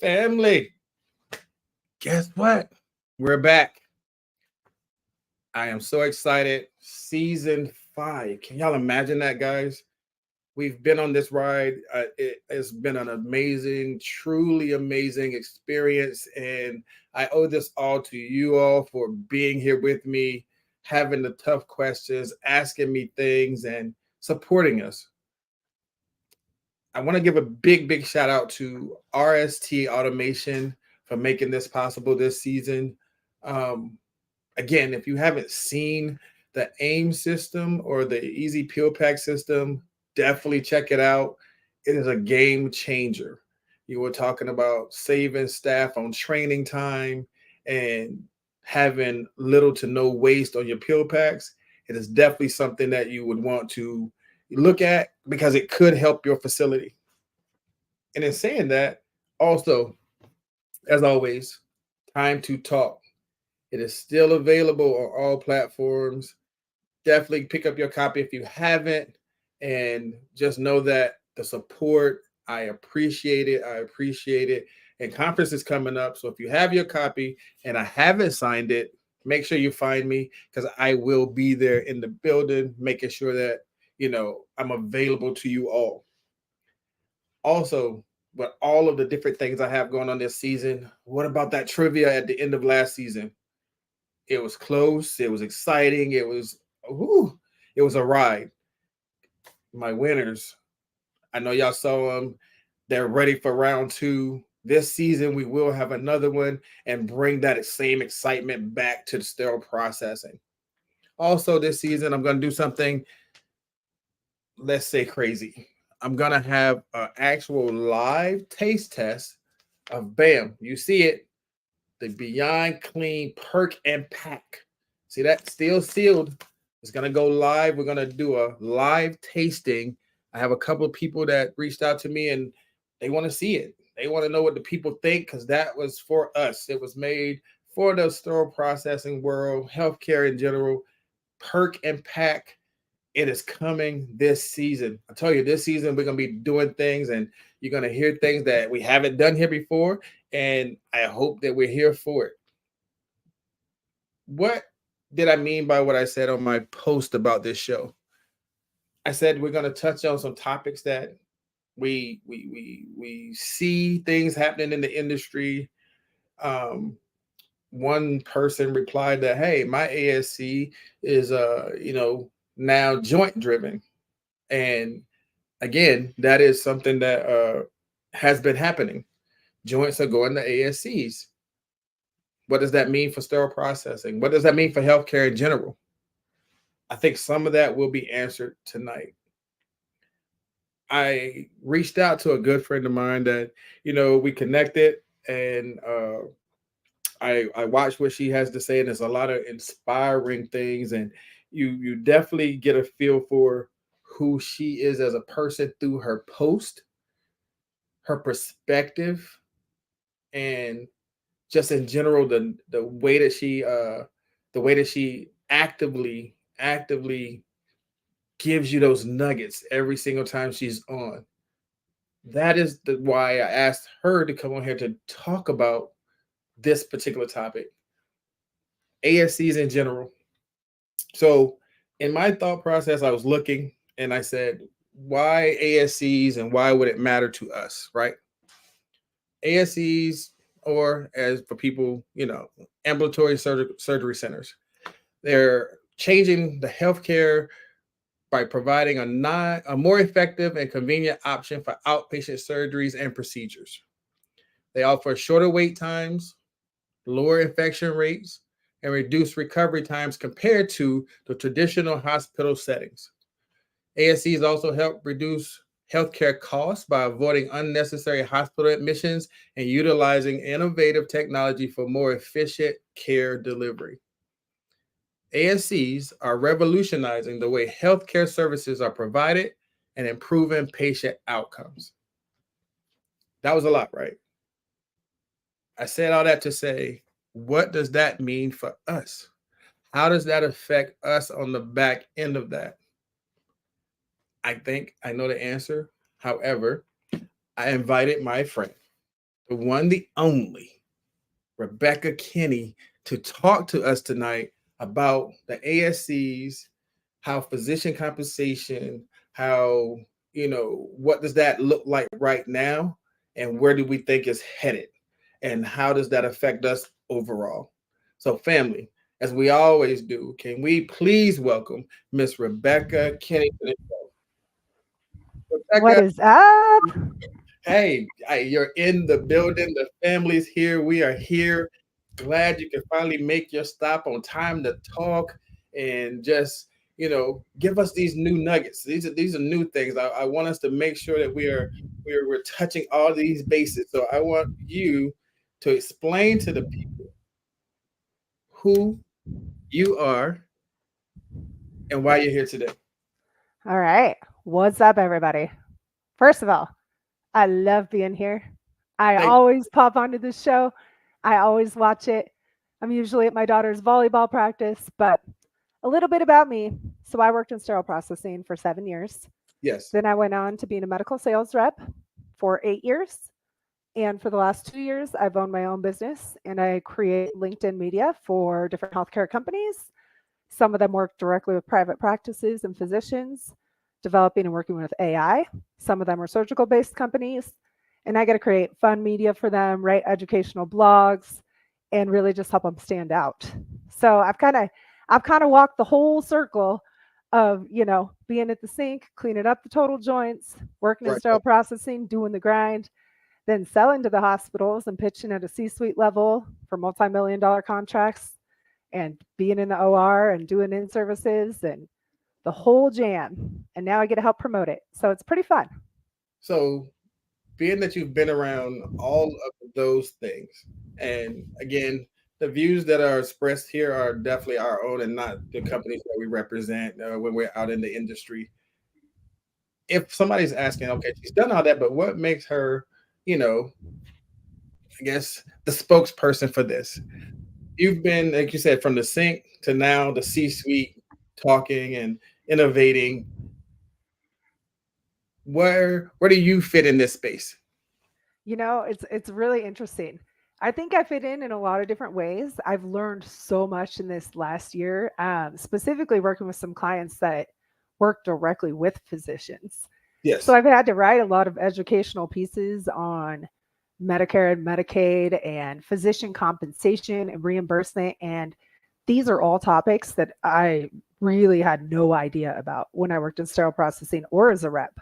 Family, guess what? We're back. I am so excited. Season 5. Can y'all imagine that, guys? We've been on this ride. It has been an amazing, truly amazing experience. And I owe this all to you all for being here with me, having the tough questions, asking me things, and supporting us. I want to give a big shout out to RST Automation for making this possible this season. Um, Again, if you haven't seen the AIM system or the Easy Peel Pack system, definitely check it out. It is a game changer. You were talking about saving staff on training time and having little to no waste on your peel packs. It is definitely something that you would want to look at because it could help your facility. And in saying that, also, as always, time to talk. It is still available on all platforms. Definitely pick up your copy if you haven't. And just know that the support, I appreciate it. I appreciate it. And conference is coming up. So if you have your copy and I haven't signed it, make sure you find me because I will be there in the building, making sure that, I'm available to you all. Also, with all of the different things I have going on this season, what about that trivia at the end of last season? It was close. It was exciting. It was a ride. My winners, I know y'all saw them. They're ready for round 2. This season, we will have another one and bring that same excitement back to the sterile processing. Also, this season, I'm going to do something, let's say, crazy. I'm going to have an actual live taste test of BAM. You see it, the Beyond Clean Perk and Pack. See that? Still sealed. It's going to go live. We're going to do a live tasting. I have a couple of people that reached out to me and they want to see it. They want to know what the people think because that was for us. It was made for the sterile processing world, healthcare in general. Perk and Pack. It is coming this season. I tell you, this season we're going to be doing things and you're going to hear things that we haven't done here before. And I hope that we're here for it. What did I mean by what I said on my post about this show? I said we're going to touch on some topics that we see things happening in the industry. One person replied that, hey, my ASC is now joint driven. And again, that is something that has been happening. Joints are going to ASCs. What does that mean for sterile processing? What does that mean for healthcare in general? I think some of that will be answered tonight. I reached out to a good friend of mine that, we connected and I watched what she has to say, and there's a lot of inspiring things, and you definitely get a feel for who she is as a person through her post, her perspective, and just in general the way that she actively gives you those nuggets every single time she's on. That is why I asked her to come on here to talk about this particular topic, ASCs in general. So in my thought process, I was looking and I said, why ASCs and why would it matter to us, right? ASCs, or as for people, ambulatory surgery centers, they're changing the healthcare by providing a more effective and convenient option for outpatient surgeries and procedures. They offer shorter wait times, lower infection rates, and reduced recovery times compared to the traditional hospital settings. ASCs also help reduce healthcare costs by avoiding unnecessary hospital admissions and utilizing innovative technology for more efficient care delivery. ASCs are revolutionizing the way healthcare services are provided and improving patient outcomes. That was a lot, right? I said all that to say, what does that mean for us? How does that affect us on the back end of that? I think I know the answer. However, I invited my friend, the one, the only, Rebecca Kinney, to talk to us tonight about the ASCs, how physician compensation, how, what does that look like right now, and where do we think it's headed, and how does that affect us overall? So, family, as we always do, can we please welcome Miss Rebecca Kinney to the show? What Rebecca, is up? hey, you're in the building. The family's here. We are here. Glad you can finally make your stop on time to talk and just, give us these new nuggets. These are new things. I want us to make sure that we're touching all these bases. So I want you to explain to the people who you are and why you're here today. All right. What's up, everybody? First of all, I love being here. I Thank always pop onto this show. I always watch it. I'm usually at my daughter's volleyball practice, but a little bit about me. So I worked in sterile processing for 7 years. yes, Then I went on to being a medical sales rep for 8 years. And for the last 2 years, I've owned my own business and I create LinkedIn media for different healthcare companies. Some of them work directly with private practices and physicians, developing and working with AI. Some of them are surgical based companies. And I get to create fun media for them, write educational blogs, and really just help them stand out. So I've kind of walked the whole circle of, being at the sink, cleaning up the total joints, working in right. sterile processing, doing the grind, then selling to the hospitals and pitching at a C-suite level for multi-million dollar contracts and being in the OR and doing in services and the whole jam. And now I get to help promote it. So it's pretty fun. So being that you've been around all of those things, and again, the views that are expressed here are definitely our own and not the companies that we represent when we're out in the industry. If somebody's asking, okay, she's done all that, but what makes her, you know, I guess the spokesperson for this? You've been, like you said, from the sink to now the C-suite, talking and innovating. Where do you fit in this space? It's really interesting. I think I fit in a lot of different ways. I've learned so much in this last year, specifically working with some clients that work directly with physicians. So Yes. I've had to write a lot of educational pieces on Medicare and Medicaid and physician compensation and reimbursement. And these are all topics that I really had no idea about when I worked in sterile processing or as a rep.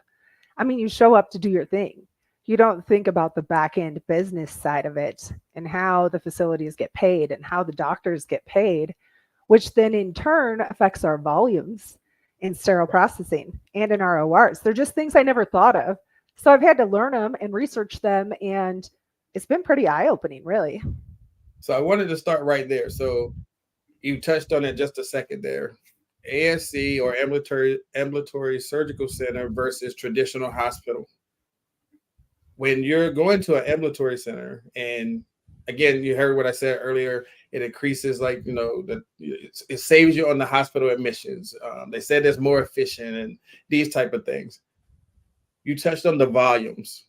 I mean, you show up to do your thing. You don't think about the back end business side of it and how the facilities get paid and how the doctors get paid, which then in turn affects our volumes in sterile processing and in our ORs. They're just things I never thought of. So I've had to learn them and research them. And it's been pretty eye opening, really. So I wanted to start right there. So you touched on it just a second there. ASC or ambulatory surgical center versus traditional hospital. When you're going to an ambulatory center, and again, you heard what I said earlier, it increases, like, it saves you on the hospital admissions. They said it's more efficient and these type of things. You touched on the volumes.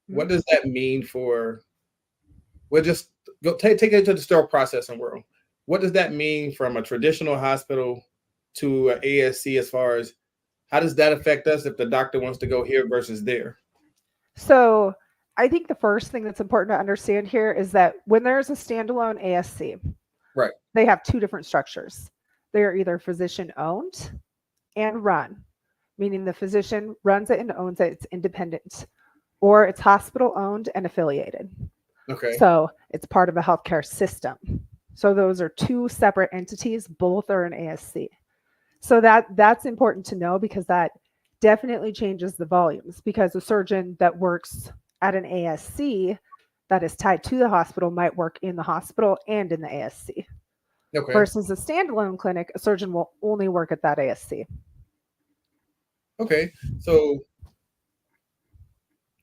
What does that mean for? We'll just go take it to the sterile processing world. What does that mean from a traditional hospital to an ASC, as far as how does that affect us if the doctor wants to go here versus there? So I think the first thing that's important to understand here is that when there's a standalone ASC, Right. they have two different structures. They are either physician owned and run, meaning the physician runs it and owns it, it's independent, or it's hospital owned and affiliated. Okay. So it's part of a healthcare system. So those are two separate entities, both are an ASC. So that's important to know because that definitely changes the volumes because a surgeon that works at an ASC that is tied to the hospital might work in the hospital and in the ASC. Okay. Versus a standalone clinic, a surgeon will only work at that ASC. Okay. So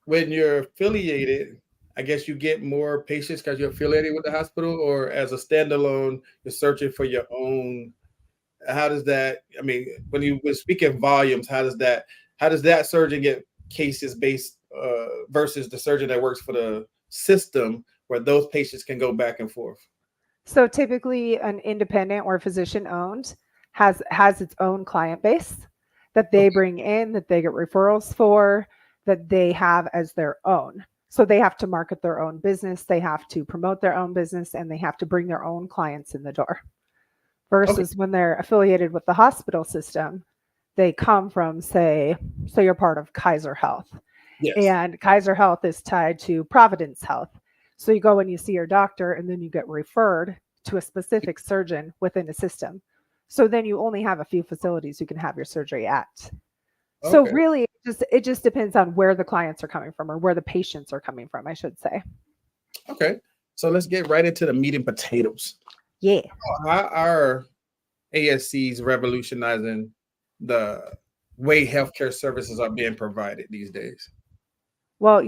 when you're affiliated, I guess you get more patients because you're affiliated with the hospital, or as a standalone, you're searching for your own. How does that? I mean, when you were speaking volumes, how does that surgeon get cases based versus the surgeon that works for the system where those patients can go back and forth? So typically an independent or physician owned has its own client base that they Okay. bring in, that they get referrals for, that they have as their own. So they have to market their own business, they have to promote their own business, and they have to bring their own clients in the door. Okay. Versus when they're affiliated with the hospital system, they come from, say you're part of Kaiser Health, Yes. and Kaiser Health is tied to Providence Health. So you go and you see your doctor, and then you get referred to a specific surgeon within the system. So then you only have a few facilities you can have your surgery at. So Okay. really, it just depends on where the clients are coming from, or where the patients are coming from, I should say. Okay. So let's get right into the meat and potatoes. Yeah. How are ASCs revolutionizing the way healthcare services are being provided these days? Well,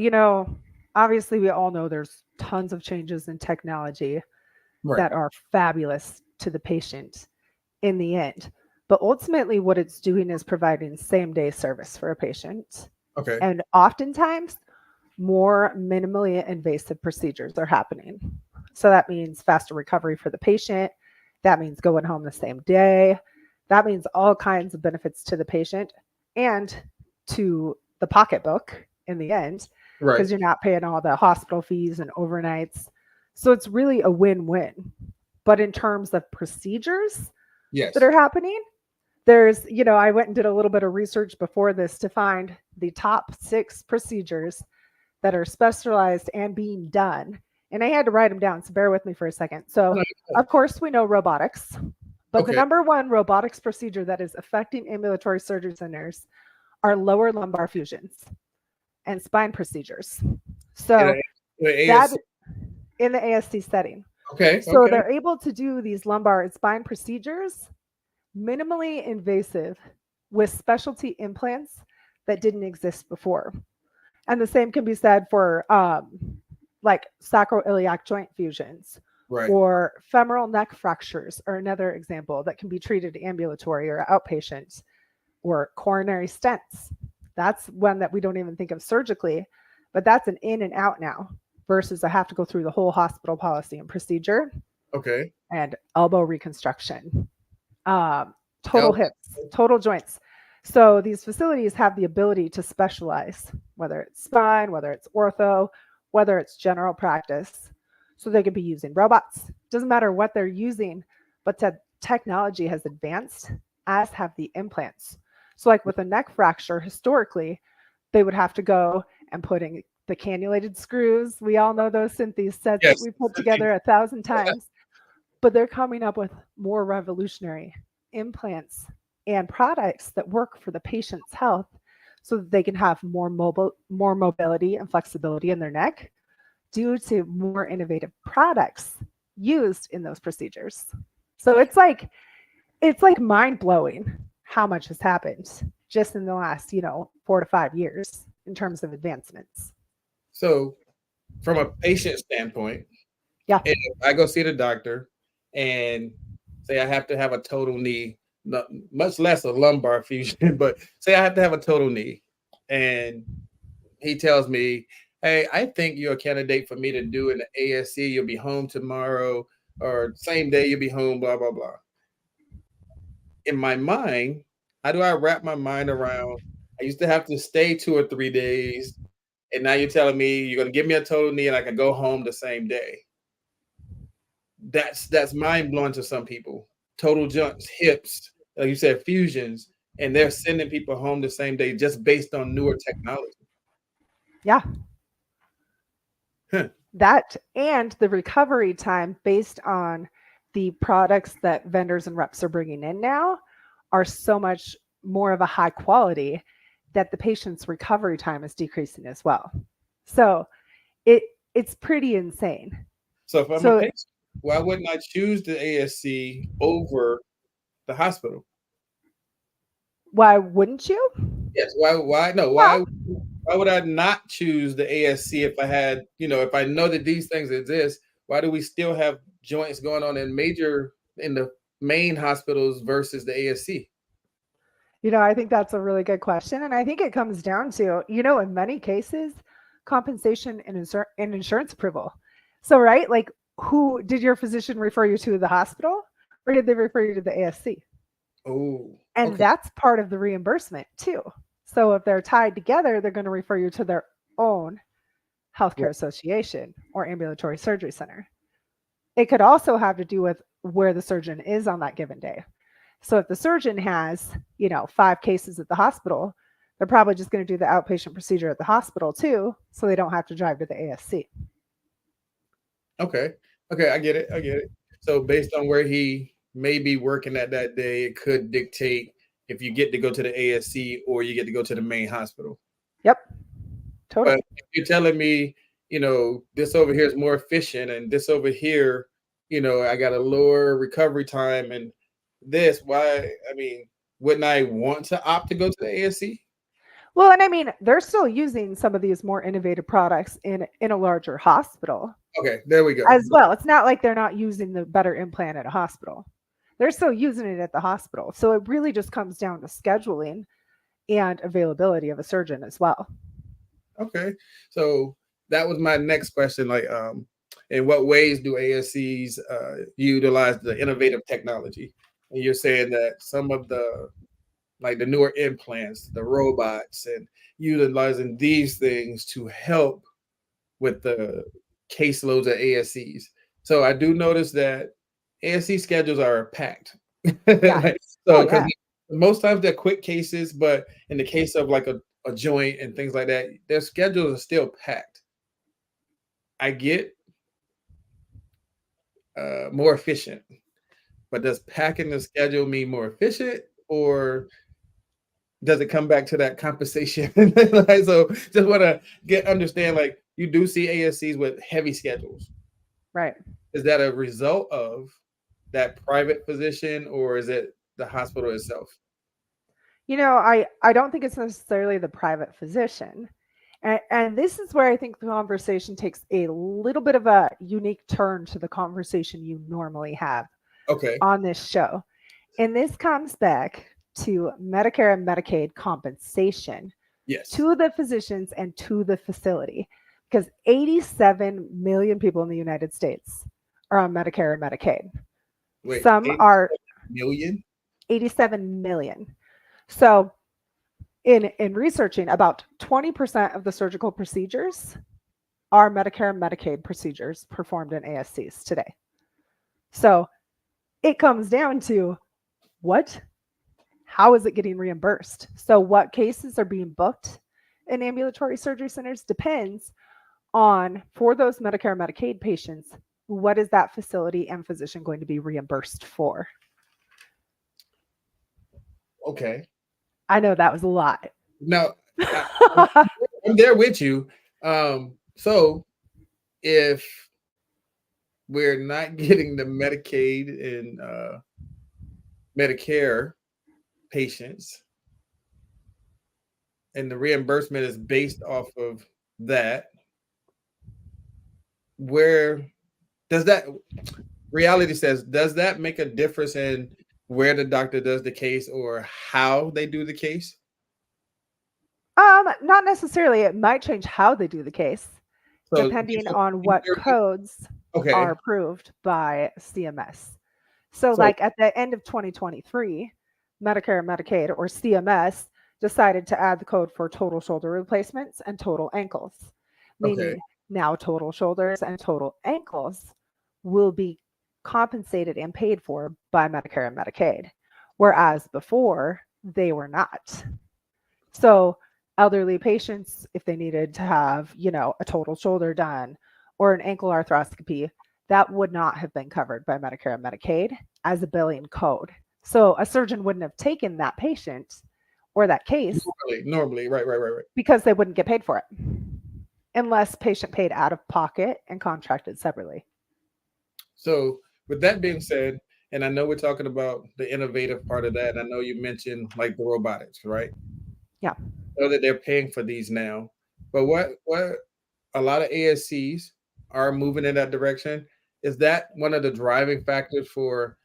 obviously we all know there's tons of changes in technology Right. that are fabulous to the patient in the end. But ultimately, what it's doing is providing same day service for a patient. Okay. And oftentimes, more minimally invasive procedures are happening. So that means faster recovery for the patient. That means going home the same day. That means all kinds of benefits to the patient and to the pocketbook in the end, Right. because you're not paying all the hospital fees and overnights. So it's really a win win. But in terms of procedures that Yes. are happening, I went and did a little bit of research before this to find the top 6 procedures that are specialized and being done. And I had to write them down, so bear with me for a second. So, of course, we know robotics, but the Okay. number one robotics procedure that is affecting ambulatory surgery centers are lower lumbar fusions and spine procedures. In So, a that ASC. in the ASC setting. Okay. So, Okay. they're able to do these lumbar and spine procedures minimally invasive with specialty implants that didn't exist before. And the same can be said for like sacroiliac joint fusions, Right. or femoral neck fractures are another example that can be treated ambulatory or outpatient, or coronary stents. That's one that we don't even think of surgically, but that's an in and out now versus I have to go through the whole hospital policy and procedure. Okay. And elbow reconstruction, total Elbow. hips, total joints. So these facilities have the ability to specialize, whether it's spine, whether it's ortho, whether it's general practice. So they could be using robots. Doesn't matter what they're using, but technology has advanced, as have the implants. So, like with a neck fracture, historically, they would have to go and put in the cannulated screws. We all know those Synthes sets that Yes. we put together 1,000 times, but they're coming up with more revolutionary implants and products that work for the patient's health so that they can have more mobility and flexibility in their neck due to more innovative products used in those procedures. So it's like mind blowing how much has happened just in the last 4 to 5 years in terms of advancements. So, from a patient standpoint, Yeah. if I go see the doctor and say I have to have a total knee, much less a lumbar fusion, but say I have to have a total knee, and he tells me, "Hey, I think you're a candidate for me to do in the ASC. You'll be home tomorrow, or same day you'll be home." Blah blah blah. In my mind, how do I wrap my mind around? I used to have to stay 2 or 3 days, and now you're telling me you're going to give me a total knee, and I can go home the same day. That's mind blowing to some people. Total joints, hips, like you said, fusions, and they're sending people home the same day just based on newer technology. Yeah. Huh. That and the recovery time based on the products that vendors and reps are bringing in now are so much more of a high quality that the patient's recovery time is decreasing as well. So it it's pretty insane. So if I'm a So patient, why wouldn't I choose the ASC over the hospital? why wouldn't you? Yes. Why no? Well, Why would I not choose the ASC if I had, if I know that these things exist? Why do we still have joints going on in the main hospitals versus the ASC? I think that's a really good question. And I think it comes down to, in many cases, compensation and insurance approval. So, right, like, who did your physician refer you to the hospital, or did they refer you to the ASC? Oh, And okay. that's part of the reimbursement too. So if they're tied together, they're going to refer you to their own healthcare association or ambulatory surgery center. It could also have to do with where the surgeon is on that given day. So if the surgeon has, 5 cases at the hospital, they're probably just going to do the outpatient procedure at the hospital too, so they don't have to drive to the ASC. Okay. Okay, I get it. I get it. So based on where he may be working at that day, it could dictate if you get to go to the ASC or you get to go to the main hospital. Yep, But totally. if you're telling me, this over here is more efficient and this over here, I got a lower recovery time and this, why, wouldn't I want to opt to go to the ASC? Well, and I mean, they're still using some of these more innovative products in a larger hospital Okay, there we go. as well. It's not like they're not using the better implant at a hospital. They're still using it at the hospital. So it really just comes down to scheduling and availability of a surgeon as well. Okay. So that was my next question. Like, in what ways do ASCs utilize the innovative technology? And you're saying that some of the newer implants, the robots, and utilizing these things to help with the caseloads at ASCs. So I do notice that ASC schedules are packed. Yeah. So Oh, because yeah. most times they're quick cases, but in the case of like a joint and things like that, their schedules are still packed. I get more efficient, but does packing the schedule mean more efficient, or does it come back to that compensation? So just want to understand, like, you do see ASCs with heavy schedules. Right. Is that a result of that private physician, or is it the hospital itself? I don't think it's necessarily the private physician. And this is where I think the conversation takes a little bit of a unique turn to the conversation you normally have Okay. on this show. And this comes back to Medicare and Medicaid compensation Yes. to the physicians and to the facility, because 87 million people in the United States are on Medicare and Medicaid. Wait, Some are million? 87 million. So in researching, about 20% of the surgical procedures are Medicare and Medicaid procedures performed in ASCs today. So it comes down to how is it getting reimbursed? So what cases are being booked in ambulatory surgery centers depends on, for those Medicare and Medicaid patients, what is that facility and physician going to be reimbursed for? Okay. I know that was a lot. No, I'm there with you. So if we're not getting the Medicaid and Medicare patients, and the reimbursement is based off of that, where does that reality says, does that make a difference in where the doctor does the case or how they do the case? Not necessarily. It might change how they do the case, So depending on what codes are approved by CMS. So like at the end of 2023, Medicare and Medicaid, or CMS, decided to add the code for total shoulder replacements and total ankles, meaning now total shoulders and total ankles will be compensated and paid for by Medicare and Medicaid, whereas before they were not. So elderly patients, if they needed to have, a total shoulder done or an ankle arthroscopy, that would not have been covered by Medicare and Medicaid as a billing code. So a surgeon wouldn't have taken that patient or that case normally, right, because they wouldn't get paid for it unless patient paid out of pocket and contracted separately. So with that being said, and I know we're talking about the innovative part of that, and I know you mentioned like the robotics, right? Yeah. So that they're paying for these now. But what a lot of ASCs are moving in that direction. Is that one of the driving factors for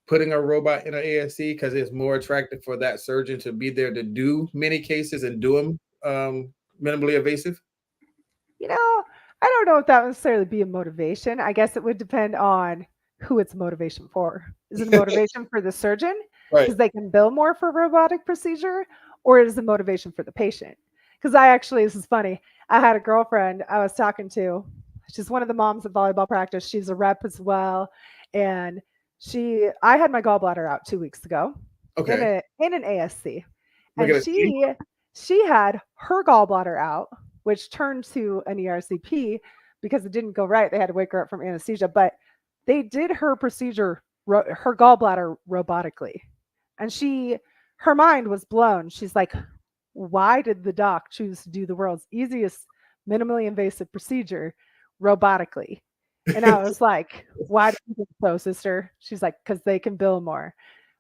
putting a robot in an ASC, because it's more attractive for that surgeon to be there to do many cases and do them minimally invasive? You know, I don't know if that would necessarily be a motivation. I guess it would depend on who it's motivation for. Is it a motivation for the surgeon Right. because they can bill more for a robotic procedure, or is it a motivation for the patient? Because I actually, this is funny. I had a girlfriend I was talking to. She's one of the moms at volleyball practice. She's a rep as well, and I had my gallbladder out 2 weeks ago in Okay. an ASC, We're and gonna see. she had her gallbladder out, which turned to an ERCP because it didn't go right. They had to wake her up from anesthesia, but they did her procedure, her gallbladder robotically. And her mind was blown. She's like, why did the doc choose to do the world's easiest, minimally invasive procedure robotically? And I was like, why do you think so, sister? She's like, because they can bill more.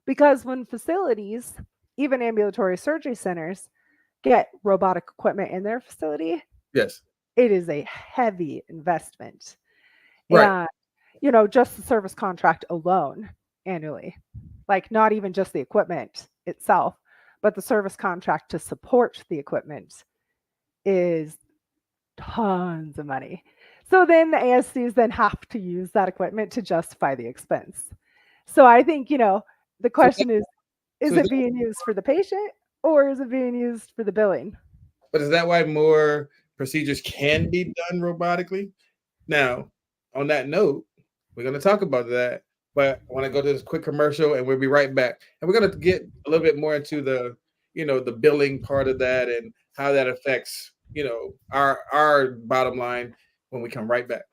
Because when facilities, even ambulatory surgery centers, get robotic equipment in their facility, Yes. it is a heavy investment. Right. And, just the service contract alone annually, like not even just the equipment itself, but the service contract to support the equipment is tons of money. So then the ASCs then have to use that equipment to justify the expense. So I think, the So that, question is so it that, being used for the patient or is it being used for the billing? but is that why more procedures can be done robotically? Now, on that note, we're going to talk about that, but I want to go to this quick commercial and we'll be right back. And we're going to get a little bit more into the billing part of that and how that affects, our bottom line when we come right back.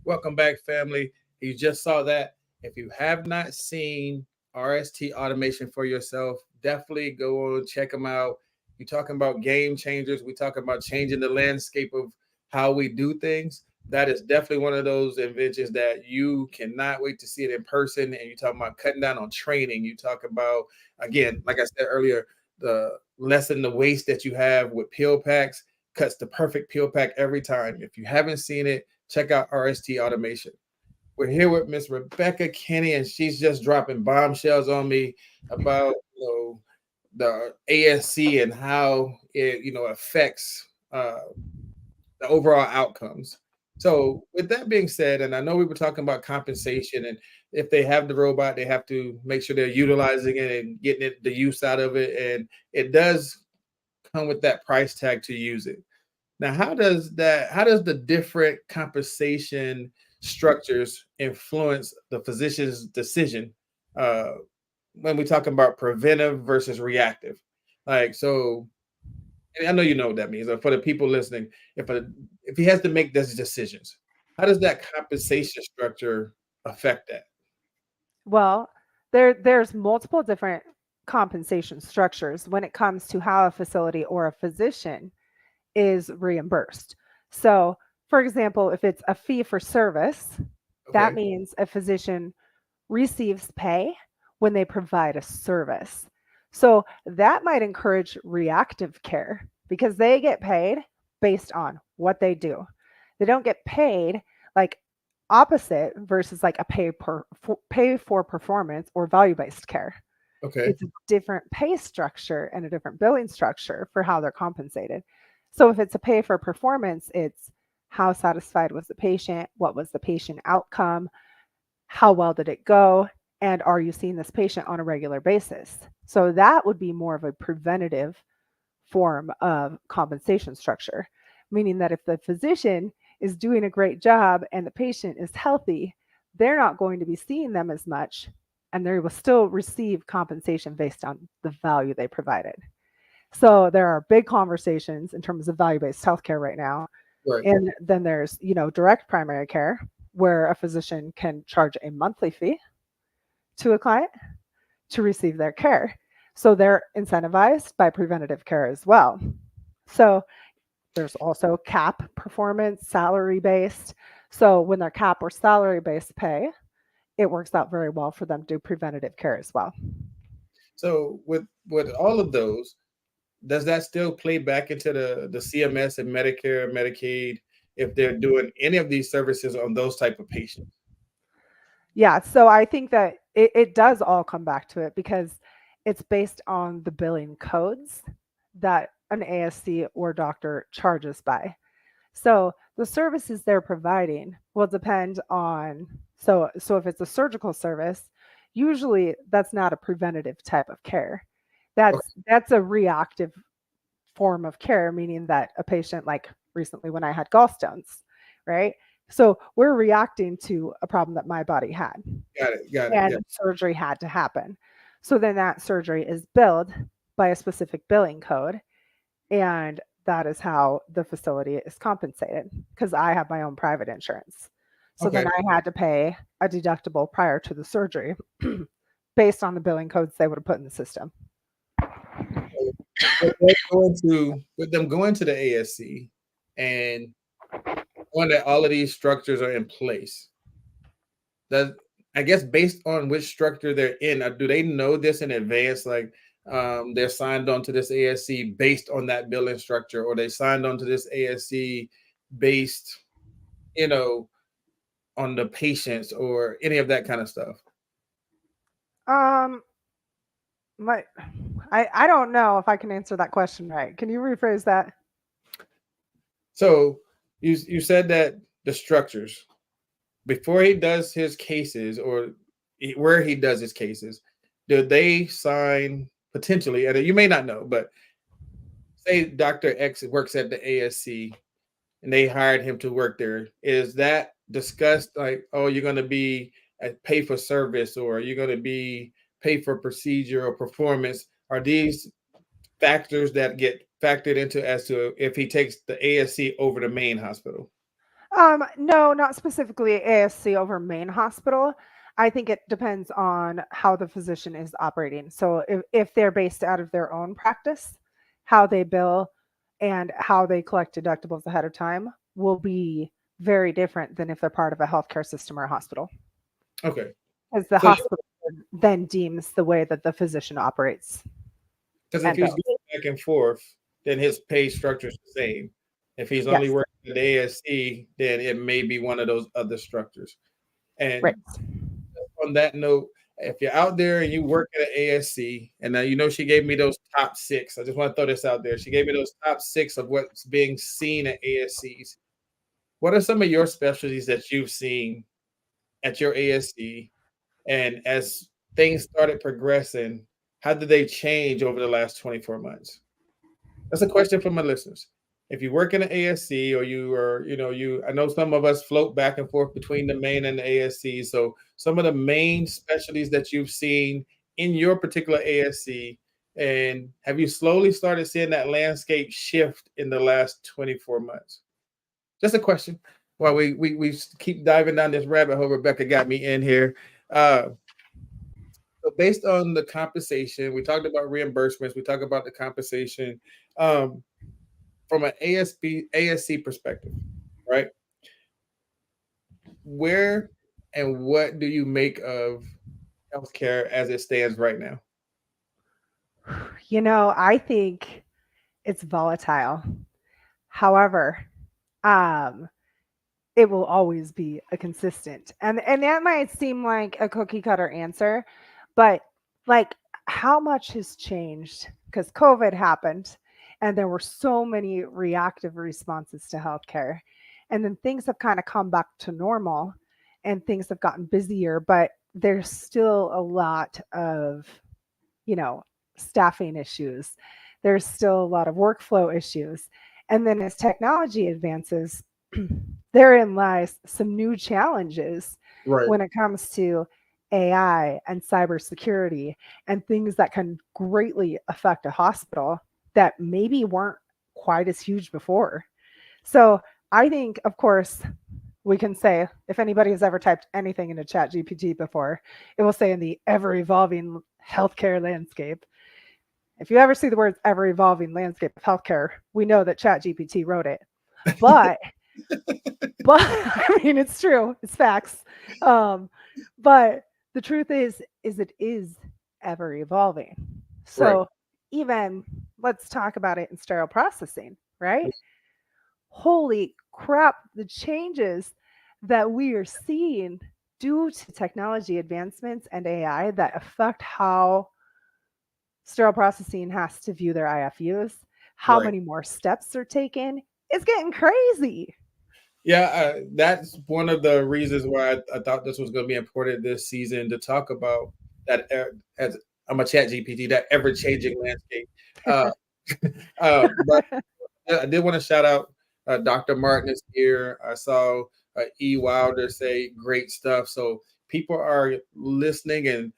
Welcome back, family. You just saw that. If you have not seen RST automation for yourself, definitely go on, check them out. You're talking about game changers. We're talking about changing the landscape of how we do things. That is definitely one of those inventions that you cannot wait to see it in person. And you're talking about cutting down on training. You talk about, again, like I said earlier, the lessen the waste that you have with peel packs, cuts the perfect peel pack every time. If you haven't seen it, check out RST Automation. We're here with Miss Rebecca Kinney, and she's just dropping bombshells on me about the ASC and how it affects the overall outcomes. So, with that being said, and I know we were talking about compensation, and if they have the robot, they have to make sure they're utilizing it and getting the use out of it, and it does come with that price tag to use it. Now, how does the different compensation structures influence the physician's decision uh, when we're talking about preventive versus reactive? Like, so, and I know you know what that means. For the people listening, if he has to make those decisions, how does that compensation structure affect that? Well, there's multiple different compensation structures when it comes to how a facility or a physician is reimbursed. So, for example, if it's a fee for service, that Okay, means a physician receives pay when they provide a service. So, that might encourage reactive care because they get paid based on what they do. They don't get paid like opposite versus like a pay for performance or value-based care. okay, It's a different pay structure and a different billing structure for how they're compensated. So if it's a pay for performance, it's how satisfied was the patient? What was the patient outcome? How well did it go? And are you seeing this patient on a regular basis? So that would be more of a preventative form of compensation structure, meaning that if the physician is doing a great job and the patient is healthy, they're not going to be seeing them as much, and they will still receive compensation based on the value they provided. So there are big conversations in terms of value-based healthcare right now. Right. And then there's, direct primary care where a physician can charge a monthly fee to a client to receive their care. So they're incentivized by preventative care as well. So there's also cap performance, salary based. So when they're cap or salary based pay, it works out very well for them to do preventative care as well. So with all of those, does that still play back into the CMS and Medicare, Medicaid, if they're doing any of these services on those type of patients? Yeah, so I think that it does all come back to it because it's based on the billing codes that an ASC or doctor charges by. So the services they're providing will depend on, so if it's a surgical service, usually that's not a preventative type of care. That's a reactive form of care, meaning that a patient, like recently when I had gallstones, right? So we're reacting to a problem that my body had, Got it. and Yeah. surgery had to happen. So then that surgery is billed by a specific billing code, and that is how the facility is compensated because I have my own private insurance. So Okay. then I had to pay a deductible prior to the surgery based on the billing codes they would have put in the system. With them going to the ASC and knowing that all of these structures are in place, does I guess based on which structure they're in, do they know this in advance? Like they're signed on to this ASC based on that billing structure, or they signed on to this ASC based, you know, on the patients or any of that kind of stuff? Um, my, I don't know if I can answer that question right. Can you rephrase that? So you said that the structures before he does his cases or where he does his cases, do they sign potentially? And you may not know, but say Dr. X works at the ASC and they hired him to work there. Is that discussed like, oh, you're going to be at pay for service or you're going to be pay for procedure or performance? Are these factors that get factored into as to if he takes the ASC over the main hospital? No, not specifically ASC over main hospital. I think it depends on how the physician is operating. So if they're based out of their own practice, how they bill and how they collect deductibles ahead of time will be very different than if they're part of a healthcare system or a hospital. Okay. Because the So hospital then deems the way that the physician operates. because if And he's going back and forth, then his pay structure is the same. If he's only yes, working at the ASC, then it may be one of those other structures. right. And on that note, if you're out there and you work at an ASC, and you know she gave me those top 6. I just want to throw this out there. She gave me those top 6 of what's being seen at ASCs. What are some of your specialties that you've seen at your ASC? And as things started progressing, how did they change over the last 24 months? That's a question for my listeners. If you work in an ASC or you are, I know some of us float back and forth between the main and the ASC. So some of the main specialties that you've seen in your particular ASC, and have you slowly started seeing that landscape shift in the last 24 months? Just a question. While we keep diving down this rabbit hole, Rebecca got me in here. So based on the compensation, we talked about reimbursements, we talked about the compensation. From an ASC perspective, right? Where and what do you make of healthcare as it stands right now? I think it's volatile. However, um, it will always be a consistent. And that might seem like a cookie cutter answer, but like how much has changed because COVID happened and there were so many reactive responses to healthcare. And then things have kind of come back to normal and things have gotten busier, but there's still a lot of, you know, staffing issues. there's still a lot of workflow issues. And then as technology advances, therein lies some new challenges Right. when it comes to AI and cybersecurity and things that can greatly affect a hospital that maybe weren't quite as huge before. So I think, of course, we can say if anybody has ever typed anything into Chat GPT before, it will say in the ever evolving healthcare landscape. If you ever see the words ever evolving landscape of healthcare, we know that Chat GPT wrote it. But but I mean it's true, it's facts. Um, but the truth is it is ever evolving. Right. So even let's talk about it in sterile processing, right? Holy crap, the changes that we are seeing due to technology advancements and AI that affect how sterile processing has to view their IFUs, how Right. many more steps are taken. It's getting crazy. Yeah, that's one of the reasons why I thought this was going to be important this season to talk about that. As I'm a Chat GPT, that ever changing landscape. Uh, but I did want to shout out Dr. Martin is here. I saw E. Wilder say great stuff. So people are listening and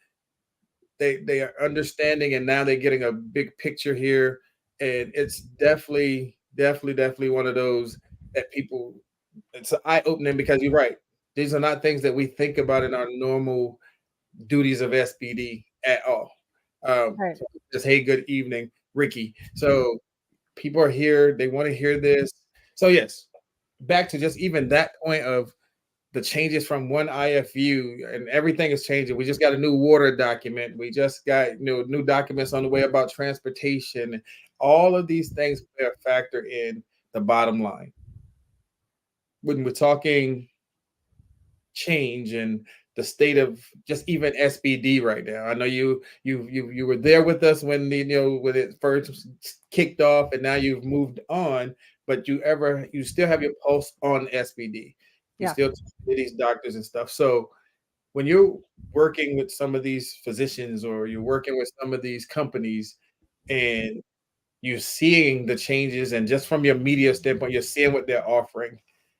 they are understanding, and now they're getting a big picture here. And it's definitely one of those that people, it's eye opening because you're right. These are not things that we think about in our normal duties of SBD at all. Right. So just hey, good evening, Ricky. So people are here, they want to hear this. So yes, back to just even that point of the changes from one IFU and everything is changing. We just got a new water document. We just got new documents on the way about transportation. All of these things play a factor in the bottom line. When we're talking change and the state of just even SBD right now. I know you were there with us when when it first kicked off, and now you've moved on. But you still have your pulse on SBD. You Yeah. still talk to these doctors and stuff. So when you're working with some of these physicians or you're working with some of these companies, and you're seeing the changes, and just from your media standpoint, you're seeing what they're offering,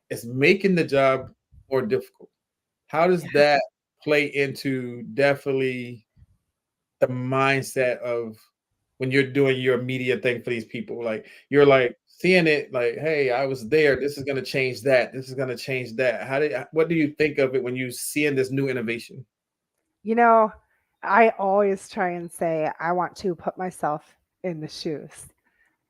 it's making the job more difficult. How does that play into definitely the mindset of when you're doing your media thing for these people? Like you're like seeing it like, hey, I was there. This is gonna change that. This is gonna change that. What do you think of it when you seeing this new innovation? You know, I always try and say I want to put myself in the shoes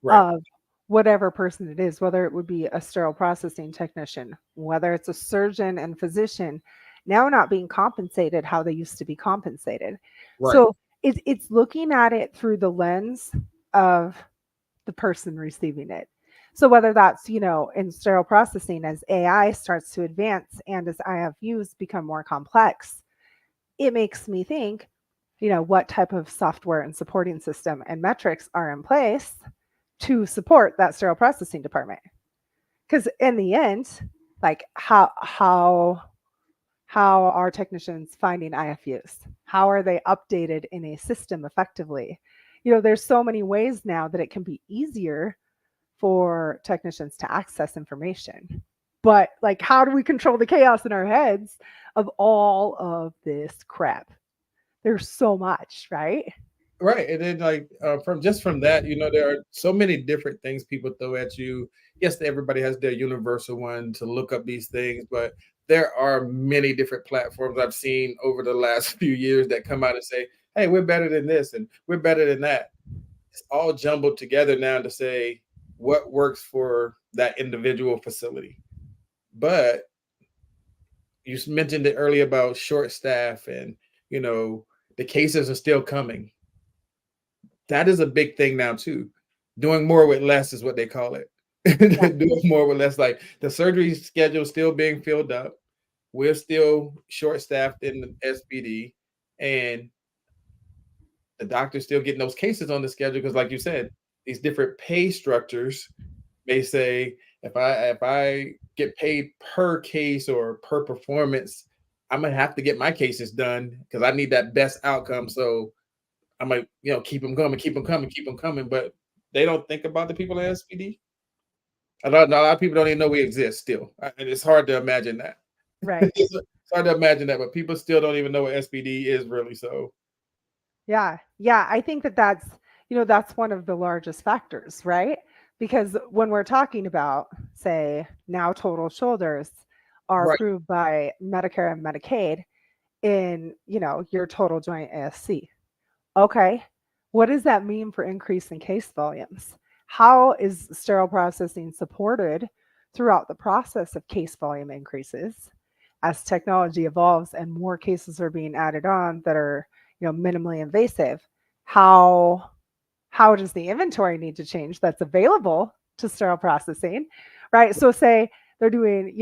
Right, of whatever person it is, whether it would be a sterile processing technician, whether it's a surgeon and physician, now not being compensated how they used to be compensated. right, So it's looking at it through the lens of the person receiving it. So whether that's, in sterile processing as AI starts to advance and as IFUs become more complex, it makes me think, what type of software and supporting system and metrics are in place to support that sterile processing department. Because in the end, like how are technicians finding IFUs? How are they updated in a system effectively? There's so many ways now that it can be easier for technicians to access information. But like, how do we control the chaos in our heads of all of this crap? There's so much, right? right. And then like from that, there are so many different things people throw at you. Yes, everybody has their universal one to look up these things, but there are many different platforms I've seen over the last few years that come out and say, hey, we're better than this and we're better than that. It's all jumbled together now to say what works for that individual facility. But you mentioned it earlier about short staff and you know the cases are still coming. That is a big thing now too. Doing more with less is what they call it. Yeah. Doing more with less, like the surgery schedule still being filled up. We're still short staffed in the SBD, and the doctor's still getting those cases on the schedule because, like you said, these different pay structures may say if I get paid per case or per performance, I'm gonna have to get my cases done because I need that best outcome. So I'm like, keep them coming, keep them coming, keep them coming. But they don't think about the people in SPD. A lot of people don't even know we exist still. And it's hard to imagine that. Right. It's hard to imagine that, but people still don't even know what SPD is really. So, Yeah. Yeah. I think that that's one of the largest factors, right? Because when we're talking about, say, now total shoulders are right, approved by Medicare and Medicaid in, your total joint ASC. Okay. What does that mean for increase in case volumes? How is sterile processing supported throughout the process of case volume increases as technology evolves and more cases are being added on that are, minimally invasive? How how does the inventory need to change that's available to sterile processing? Right? So say they're doing,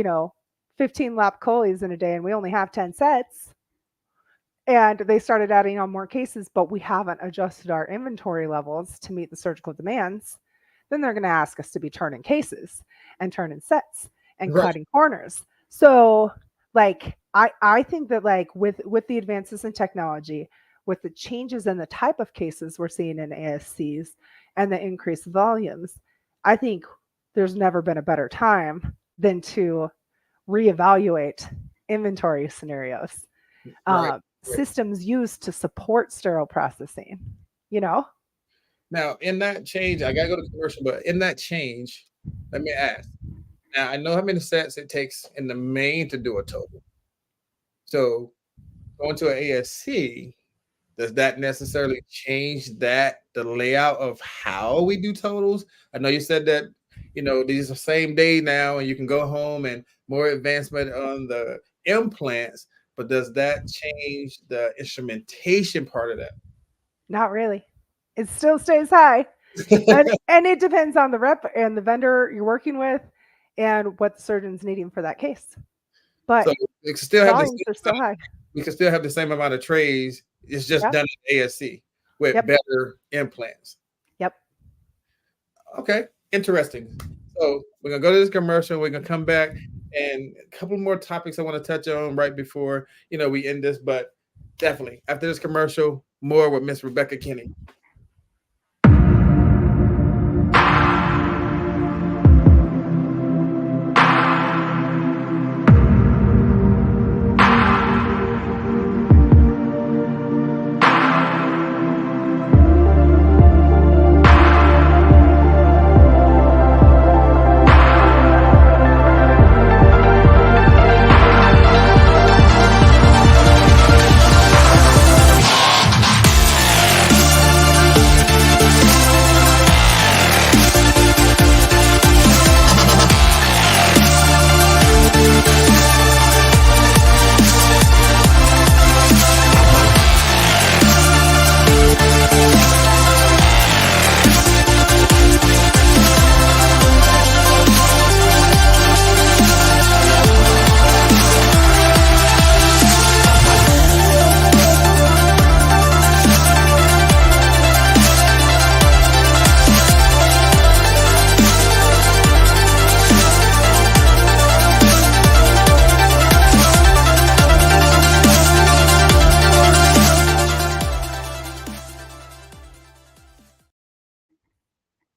15 lap choles in a day and we only have 10 sets, and they started adding on more cases, but we haven't adjusted our inventory levels to meet the surgical demands, then they're going to ask us to be turning cases and turning sets and right. cutting corners. So, like, I think that, like, with the advances in technology, with the changes in the type of cases we're seeing in ASCs and the increased volumes, I think there's never been a better time than to reevaluate inventory scenarios, Right. Right. systems used to support sterile processing, you know? Now, in that change, I gotta go to commercial, but in that change, let me ask. Now, I know how many sets it takes in the main to do a total. So, going to an ASC, does that necessarily change the layout of how we do totals? I know you said that, these are same day now and you can go home and more advancement on the implants, but does that change the instrumentation part of that? Not really. It still stays high. And it depends on the rep and the vendor you're working with and what the surgeon's needing for that case. So But we can still have the volumes same are still high. we can still have the same amount of trays. It's just Yep. done at ASC with Yep. better implants. Yep. Okay, interesting. So we're gonna go to this commercial. We're gonna come back and a couple more topics I want to touch on right before we end this. But definitely after this commercial, more with Miss Rebecca Kinney.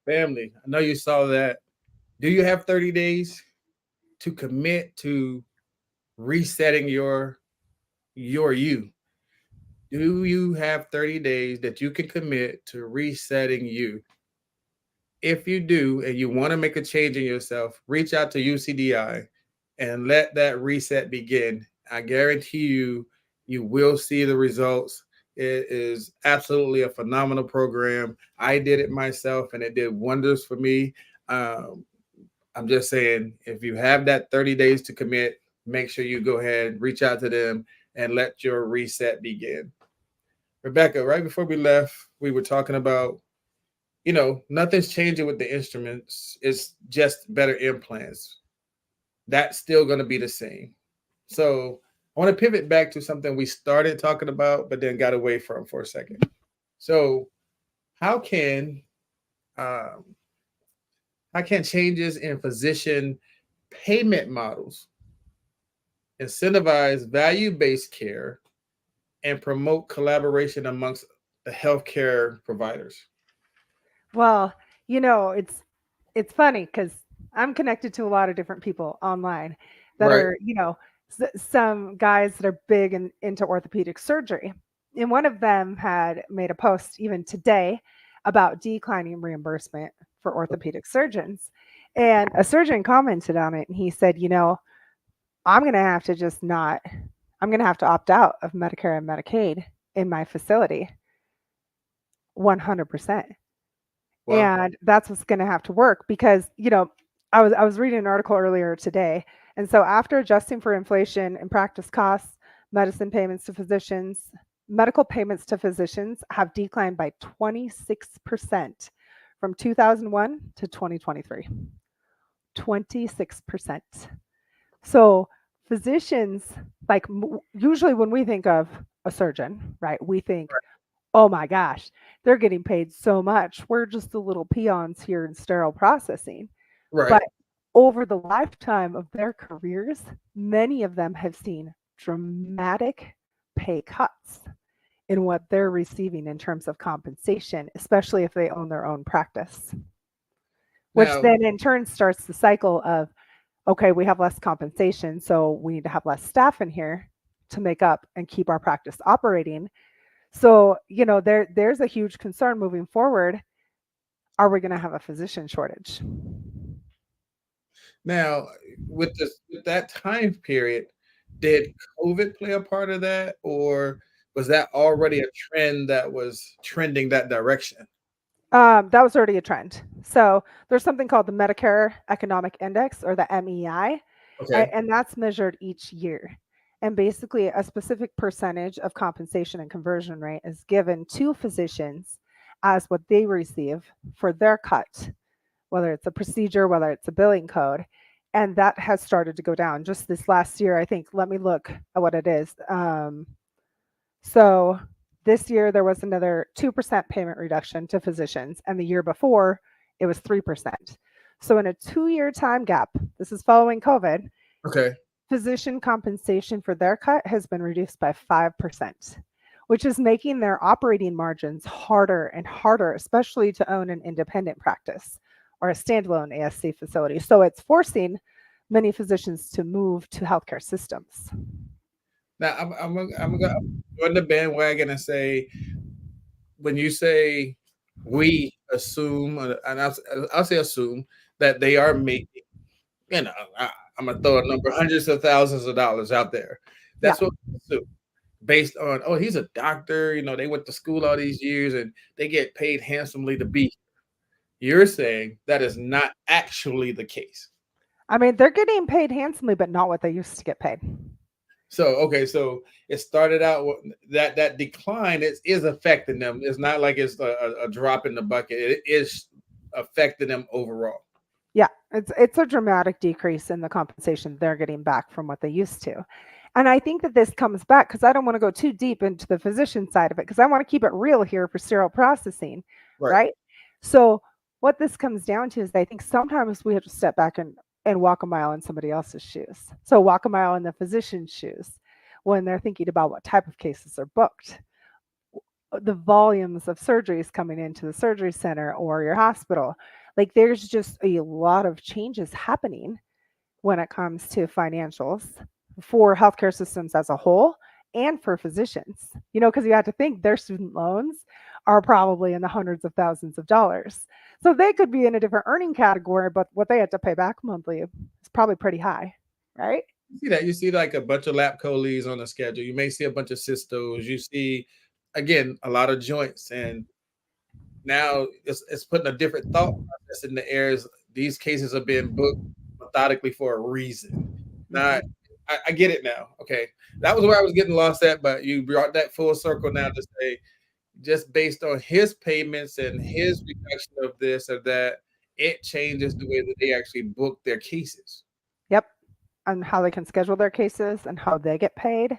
Family, I know you saw that. Do you have 30 days to commit to resetting your you? Do you have 30 days that you can commit to resetting you? If you do and you want to make a change in yourself, reach out to UCDI and let that reset begin. I guarantee you, you will see the results. It is absolutely a phenomenal program. I did it myself and it did wonders for me. Um, I'm just saying, if you have that 30 days to commit, make sure you go ahead, reach out to them, and let your reset begin. Rebecca, right before we left, we were talking about, nothing's changing with the instruments. It's just better implants. That's still going to be the same. So I want to pivot back to something we started talking about, but then got away from for a second. So how can um, how can changes in physician payment models incentivize value-based care and promote collaboration amongst the healthcare providers? Well, It's funny because I'm connected to a lot of different people online that Right. are, some guys that are big into orthopedic surgery. And one of them had made a post even today about declining reimbursement for orthopedic surgeons. And a surgeon commented on it and he said, I'm going to have to just not, I'm going to have to opt out of Medicare and Medicaid in my facility 100%. Well, And that's what's going to have to work because, I was reading an article earlier today. And so after adjusting for inflation and practice costs, medicine payments to physicians, medical payments to physicians have declined by 26% from 2001 to 2023. 26%. So physicians, like usually when we think of a surgeon, right, we think, oh my gosh, they're getting paid so much. We're just the little peons here in sterile processing. right. But over the lifetime of their careers, many of them have seen dramatic pay cuts in what they're receiving in terms of compensation, especially if they own their own practice, which Now, then in turn starts the cycle of, okay, we have less compensation, so we need to have less staff in here to make up and keep our practice operating. So, there's a huge concern moving forward. Are we going to have a physician shortage? now, with that time period, did COVID play a part of that, or was that already a trend that was trending that direction? That was already a trend. So there's something called the Medicare Economic Index or the MEI, Okay. and that's measured each year. And basically, a specific percentage of compensation and conversion rate is given to physicians as what they receive for their cut, whether it's a procedure, whether it's a billing code. And that has started to go down just this last year. I think, let me look at what it is. So this year there was another 2% payment reduction to physicians, and the year before it was 3%. So in a 2-year time gap, this is following COVID, Okay. physician compensation for their cut has been reduced by 5%, which is making their operating margins harder and harder, especially to own an independent practice or a standalone ASC facility. So it's forcing many physicians to move to healthcare systems. Now, I'm gonna join the bandwagon and say, when you say we assume, and I'll say assume that they are making, you know, I'm gonna throw a number, hundreds of thousands of dollars out there. Yeah. That's what we assume, based on, oh, he's a doctor, they went to school all these years and they get paid handsomely to be. You're saying that is not actually the case. I mean, they're getting paid handsomely, but not what they used to get paid. So okay, so it started out that decline is affecting them. It's not like it's a drop in the bucket. It is affecting them overall. Yeah, it's a dramatic decrease in the compensation they're getting back from what they used to. And I think that this comes back because I don't want to go too deep into the physician side of it because I want to keep it real here for sterile processing, Right. right? So what this comes down to is I think sometimes we have to step back and walk a mile in somebody else's shoes. So walk a mile in the physician's shoes when they're thinking about what type of cases are booked, the volumes of surgeries coming into the surgery center or your hospital. Like there's just a lot of changes happening when it comes to financials for healthcare systems as a whole and for physicians. Because you have to think their student loans are probably in the hundreds of thousands of dollars. So they could be in a different earning category, but what they have to pay back monthly is probably pretty high, right? You see that. You see like a bunch of lap coles on the schedule. You may see a bunch of cystos. You see, again, a lot of joints. And now it's putting a different thought process in the air. These cases are being booked methodically for a reason. Not, Mhm. I get it now. Okay. That was where I was getting lost at, but you brought that full circle now to say, just based on his payments and his reduction of this or that, it changes the way that they actually book their cases. Yep. And how they can schedule their cases and how they get paid.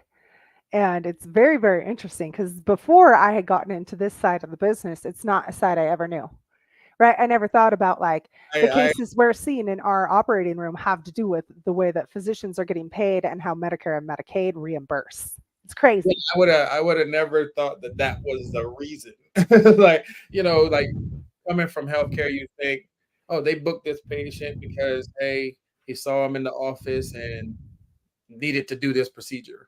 And it's very, very interesting because before I had gotten into this side of the business, it's not a side I ever knew. Right. I never thought about like the I cases we're seeing in our operating room have to do with the way that physicians are getting paid and how Medicare and Medicaid reimburse. It's Yeah, crazy. I would have never thought that that was the reason. Like, like coming from healthcare, you think, oh, they booked this patient because, hey, he saw him in the office and needed to do this procedure.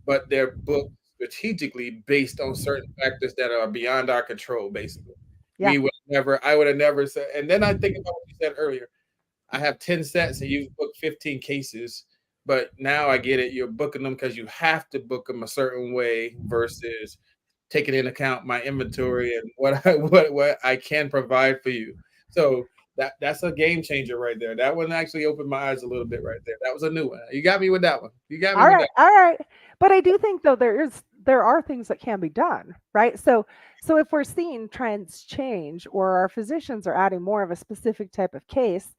But they're booked strategically based on certain factors that are beyond our control, basically. Yeah. I would have never said, and then I think about what you said earlier. I have 10 sets and you've booked 15 cases, but now I get it. You're booking them because you have to book them a certain way versus taking into account my inventory and what I can provide for you. So that's a game changer right there. That one actually opened my eyes a little bit right there. That was a new one. You got me with that one. You got me All with right, that. all right. But I do think though there are things that can be done, right? So if we're seeing trends change or our physicians are adding more of a specific type of case,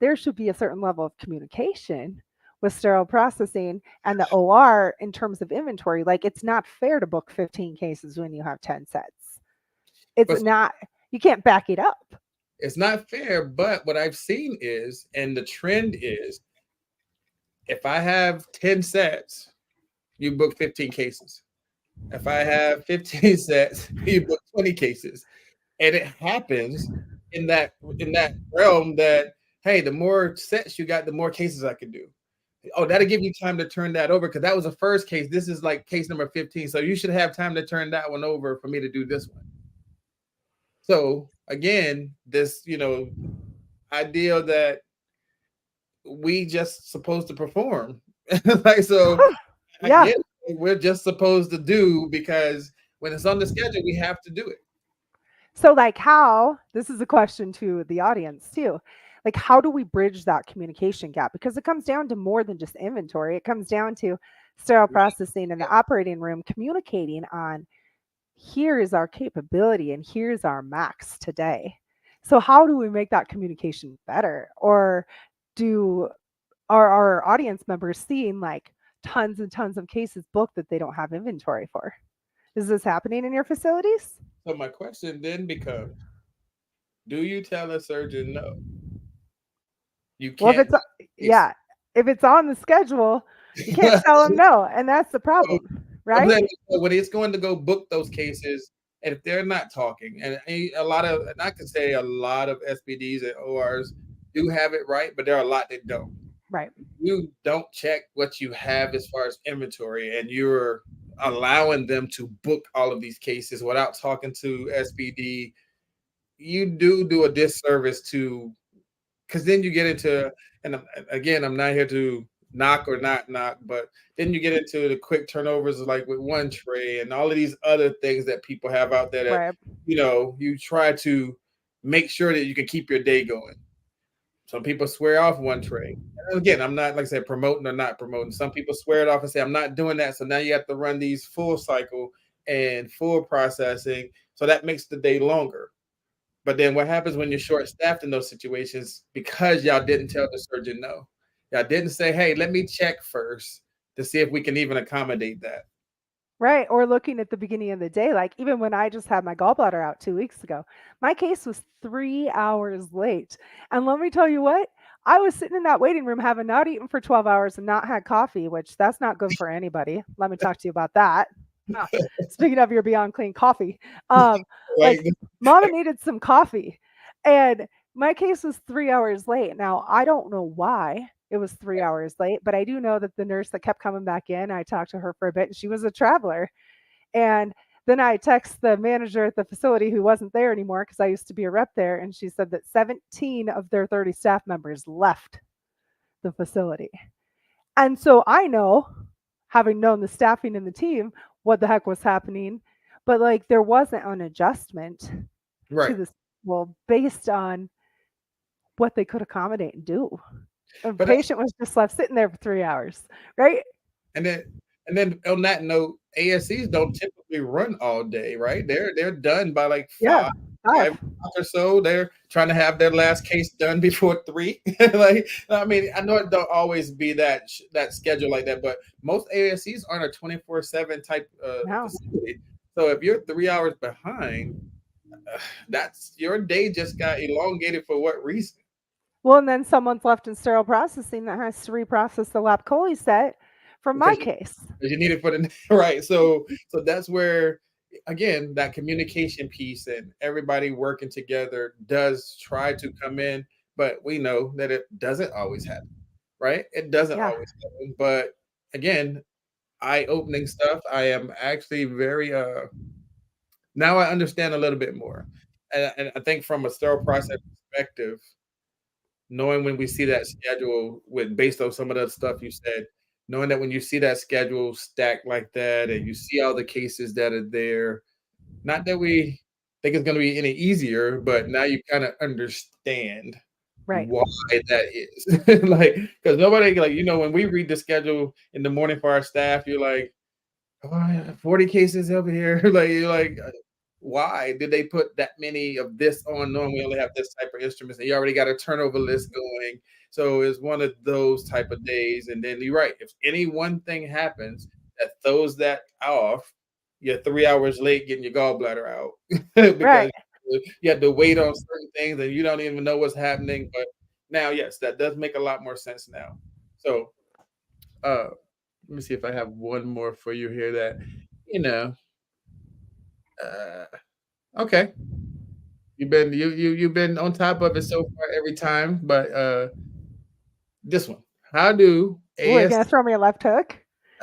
there should be a certain level of communication with sterile processing and the OR in terms of inventory. Like it's not fair to book 15 cases when you have 10 sets. It's But not, you can't back it up. it's not fair. But what I've seen is, and the trend is, if I have 10 sets, you book 15 cases. If I have 15 sets, you book 20 cases. And it happens in that realm that, hey, the more sets you got, the more cases I can do. Oh, that'll give you time to turn that over because that was the first case. This is like case number 15. So you should have time to turn that one over for me to do this one. So again, this, idea that we just supposed to perform. Like so I Yeah. get it. We're just supposed to do because when it's on the schedule, we have to do it. So, like, how this is a question to the audience too. Like, how do we bridge that communication gap? Because it comes down to more than just inventory, it comes down to sterile processing in the operating room communicating on here is our capability and here's our max today. So, how do we make that communication better? Or do our audience members seeing like tons and tons of cases booked that they don't have inventory for? Is this happening in your facilities? So my question then becomes, do you tell a surgeon no? You Well, if can't it's book case. yeah, if it's on the schedule, you can't tell them no, and that's the So, problem, I'm right? saying, so when it's going to go book those cases, and if they're not talking, and a lot of, and I could say a lot of SPDs and ORs do have it right, but there are a lot that don't. Right. You don't check what you have as far as inventory, and you're allowing them to book all of these cases without talking to SPD. You do a disservice to, because then you get into, and again, I'm not here to knock or not knock, but then you get into the quick turnovers like with one tray and all of these other things that people have out there that, Right. you try to make sure that you can keep your day going. Some people swear off one tray. And again, I'm not, like I said, promoting or not promoting. Some people swear it off and say, I'm not doing that. So now you have to run these full cycle and full processing. So that makes the day longer. But then what happens when you're short staffed in those situations because y'all didn't tell the surgeon no? Y'all didn't say, hey, let me check first to see if we can even accommodate that. Right. Or looking at the beginning of the day, like even when I just had my gallbladder out 2 weeks ago, my case was 3 hours late. And let me tell you what, I was sitting in that waiting room having not eaten for 12 hours and not had coffee, which that's not good for anybody. Let me talk to you about that. Huh. Speaking of your Beyond Clean coffee, Like, like mama needed some coffee. And my case was 3 hours late. Now, I don't know why it was 3 hours late, but I do know that the nurse that kept coming back in, I talked to her for a bit, and she was a traveler. And then I text the manager at the facility who wasn't there anymore because I used to be a rep there, and she said that 17 of their 30 staff members left the facility. And so I know, having known the staffing and the team, what the heck was happening. But like there wasn't an adjustment to right. this, well, based on what they could accommodate and do. A But that's, patient was just left sitting there for 3 hours, right? and then and then on that note, ASCs don't typically run all day, right? They're done by like Yeah, 5 5. o'clock or so. They're trying to have their last case done before 3. Like, I mean, I know it don't always be that schedule like that, but most ASCs aren't a 24/7 type No. facility. So if you're 3 hours behind, that's your day just got elongated for what reason? Well, and then someone's left in sterile processing that has to reprocess the lap chole set from my Because case. you need it for the right. So that's where again, that communication piece and everybody working together does try to come in, but we know that it doesn't always happen, right? It doesn't Yeah. always happen. But again, eye-opening stuff. I am actually very now I understand a little bit more. And I think from a sterile process perspective, knowing when we see that schedule with based on some of the stuff you said, knowing that when you see that schedule stacked like that and you see all the cases that are there, not that we think it's gonna be any easier, but now you kinda understand Right. why that is. Like, because nobody like, when we read the schedule in the morning for our staff, you're like, "Oh, 40 cases over here." Like, you're like, why did they put that many of this on knowing we only have this type of instruments and you already got a turnover list going? So it's one of those type of days. And then you're right. If any one thing happens that throws that off, you're 3 hours late getting your gallbladder out because Right. you had to wait on certain things and you don't even know what's happening. But now, yes, that does make a lot more sense now. So uh let me see if I have one more for you here that, you know, uh okay. You've been on top of it so far every time, but this one. How do Ooh, are you AS gonna throw me a left hook?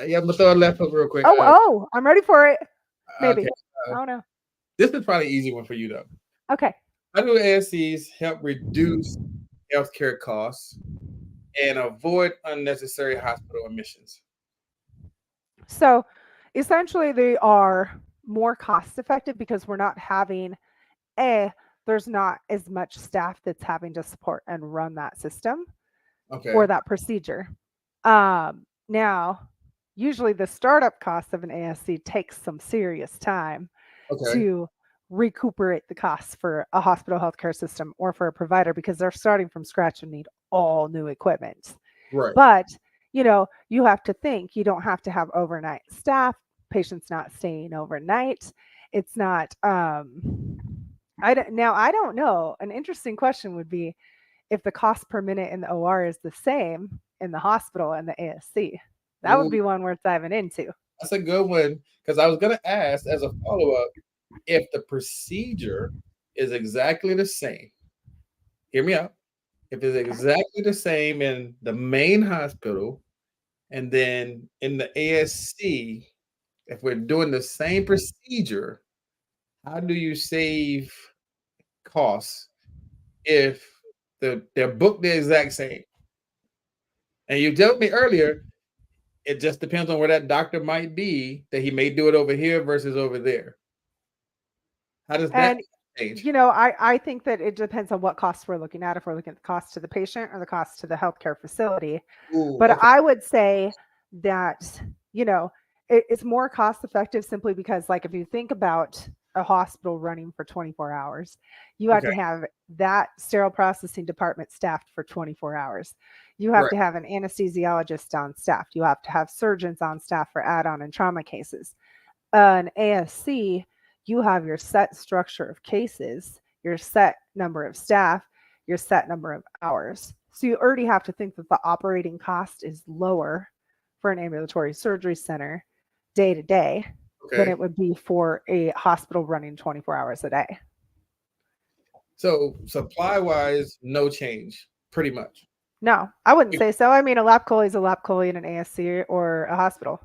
yeah, I'm gonna throw a left hook real quick. Oh, I'm ready for it. Okay. Maybe. Uh, I don't know. this is probably an easy one for you though. Okay. How do ASCs help reduce healthcare costs and avoid unnecessary hospital admissions? So essentially they are more cost effective because we're not having a there's not as much staff that's having to support and run that system or Okay. that procedure. Now, usually the startup cost of an ASC takes some serious time Okay. to recuperate the costs for a hospital healthcare system or for a provider because they're starting from scratch and need all new equipment. Right. But, you have to think you don't have to have overnight staff, patients not staying overnight. It's not I don't know. An interesting question would be if the cost per minute in the OR is the same in the hospital and the ASC. That would Ooh, be one worth diving into. that's a good one. Because I was gonna ask as a follow-up if the procedure is exactly the same. Hear me out. If it's Okay. exactly the same in the main hospital and then in the ASC, if we're doing the same procedure, how do you save costs if they're booked the exact same? And you told me earlier, it just depends on where that doctor might be that he may do it over here versus over there. How does that And change? I think that it depends on what costs we're looking at, if we're looking at the cost to the patient or the cost to the healthcare facility. Ooh, But okay, I would say that, you know, it's more cost effective simply because, like, if you think about a hospital running for 24 hours, you have okay, to have that sterile processing department staffed for 24 hours. You have right, to have an anesthesiologist on staff. You have to have surgeons on staff for add on and trauma cases. An ASC, you have your set structure of cases, your set number of staff, your set number of hours. So you already have to think that the operating cost is lower for an ambulatory surgery center day to day than okay. it would be for a hospital running 24 hours a day. So supply wise, no change, pretty much. No, I wouldn't say so. I mean, a lap chole is a lap chole in an ASC or a hospital,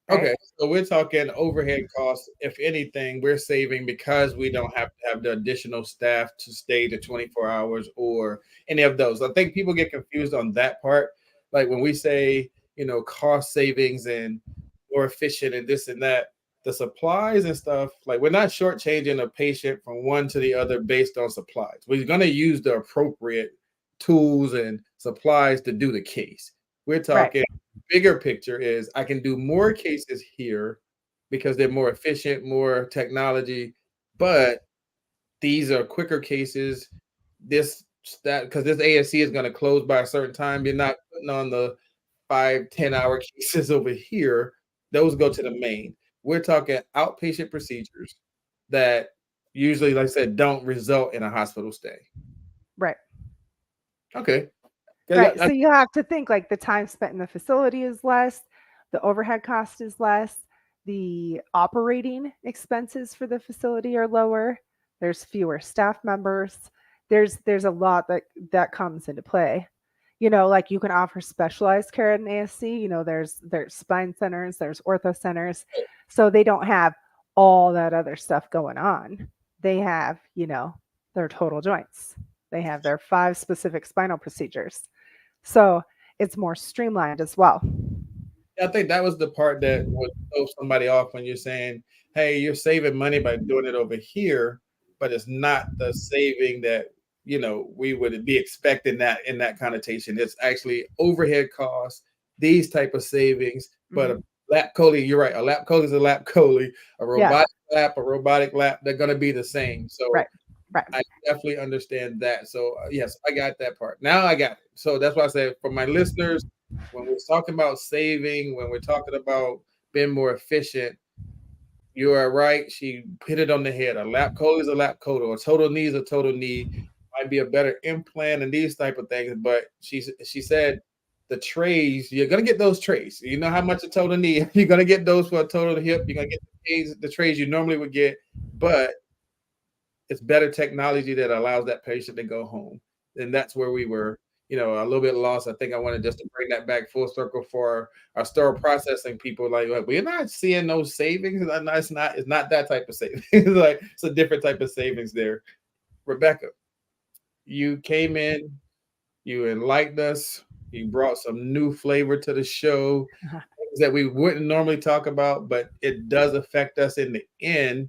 right? Okay, so we're talking overhead costs. If anything, we're saving because we don't have to have the additional staff to stay to 24 hours or any of those. I think people get confused on that part. Like when we say, cost savings and more efficient and this and that, the supplies and stuff, like we're not shortchanging a patient from one to the other based on supplies. We're going to use the appropriate tools and supplies to do the case. We're Right. talking bigger picture is I can do more cases here because they're more efficient, more technology, but these are quicker cases. This that because this ASC is going to close by a certain time. You're not putting on the 5-10 hour cases over here. Those go to the main. We're talking outpatient procedures that usually, like I said, don't result in a hospital stay. Right. Okay. Right. So you have to think like the time spent in the facility is less, the overhead cost is less, the operating expenses for the facility are lower. There's fewer staff members. There's a lot that comes into play. Like you can offer specialized care at an ASC. There's spine centers, there's ortho centers, so they don't have all that other stuff going on. They have, their total joints. They have their 5 specific spinal procedures. So it's more streamlined as well. I think that was the part that would throw somebody off when you're saying, hey, you're saving money by doing it over here, but it's not the saving that we would be expecting that in that connotation. It's actually overhead costs, these type of savings, but a lap chole, you're right, a lap chole is a lap chole, a robotic lap, a robotic lap, they're going to be the same. So Right. I definitely understand that. So yes, I got that part. Now I got it. So that's why I said for my listeners, when we're talking about saving, when we're talking about being more efficient, you are right. She hit it on the head. A lap chole is a lap chole. A total knee is a total knee. Might be a better implant and these type of things. But she said the trays, you're gonna get those trays. You know how much a total knee, you're gonna get those for a total hip. You're gonna get the trays you normally would get, but it's better technology that allows that patient to go home. And that's where we were, a little bit lost. I think I wanted just to bring that back full circle for our sterile processing people. Like we're not seeing those savings. It's not that type of savings. Like it's a different type of savings there. Rebecca, you came in, you enlightened us, you brought some new flavor to the show, things that we wouldn't normally talk about, but it does affect us in the end.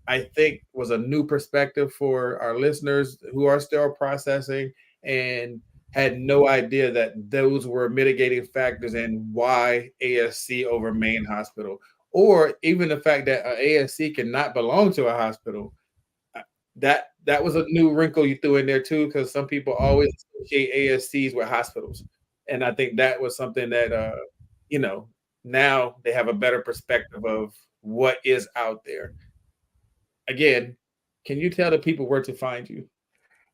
I think was a new perspective for our listeners who are sterile processing and had no idea that those were mitigating factors and why ASC over main hospital, or even the fact that an ASC cannot belong to a hospital. That was a new wrinkle you threw in there too, because some people always associate ASCs with hospitals, and I think that was something that now they have a better perspective of what is out there. Again, can you tell the people where to find you?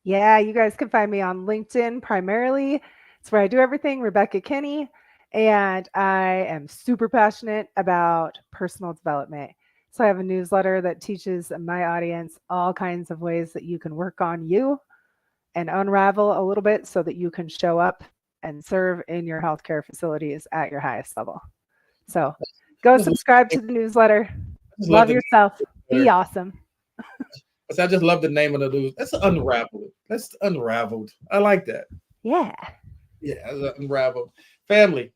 Yeah, you guys can find me on LinkedIn primarily. It's where I do everything, Rebecca Kinney. And I am super passionate about personal development. So I have a newsletter that teaches my audience all kinds of ways that you can work on you and unravel a little bit so that you can show up and serve in your healthcare facilities at your highest level. So go subscribe to the newsletter. Love yourself. Be awesome. I just love the name of the news. That's unraveled. That's unraveled. I like that. Yeah. Yeah, unraveled. Family,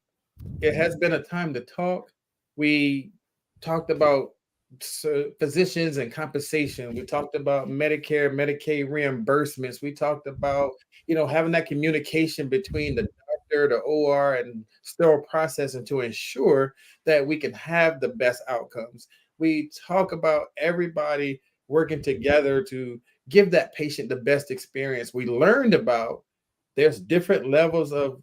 it has been a time to talk. We talked about physicians and compensation. We talked about Medicare, Medicaid reimbursements. We talked about, having that communication between the doctor, the OR, and sterile processing to ensure that we can have the best outcomes. We talk about everybody working together to give that patient the best experience. We learned about there's different levels of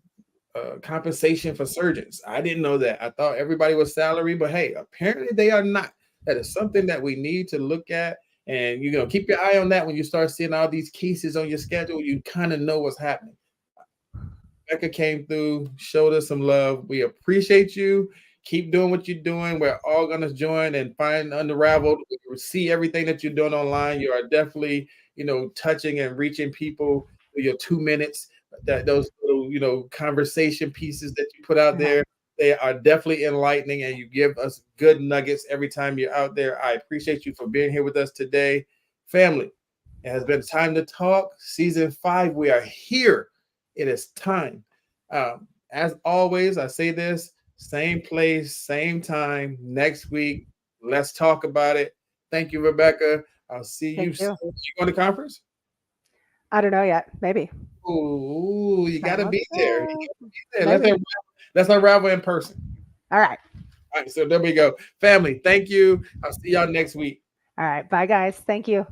compensation for surgeons. I didn't know that. I thought everybody was salary, but hey, apparently they are not. That is something that we need to look at. And, keep your eye on that when you start seeing all these cases on your schedule. You kind of know what's happening. Becca came through, showed us some love. We appreciate you. Keep doing what you're doing. We're all going to join and find Unraveled. We see everything that you're doing online. You are definitely, touching and reaching people with your 2 minutes. That those little, conversation pieces that you put out there, they are definitely enlightening, and you give us good nuggets every time you're out there. I appreciate you for being here with us today. Family, it has been time to talk. Season 5, we are here. It is time. As always, I say this, same place, same time next week. Let's talk about it. Thank you, Rebecca. I'll see you soon. You going to conference? I don't know yet. Maybe. Ooh, you got to be there. Let's unravel in person. All right. All right. So there we go. Family, thank you. I'll see y'all next week. All right. Bye, guys. Thank you.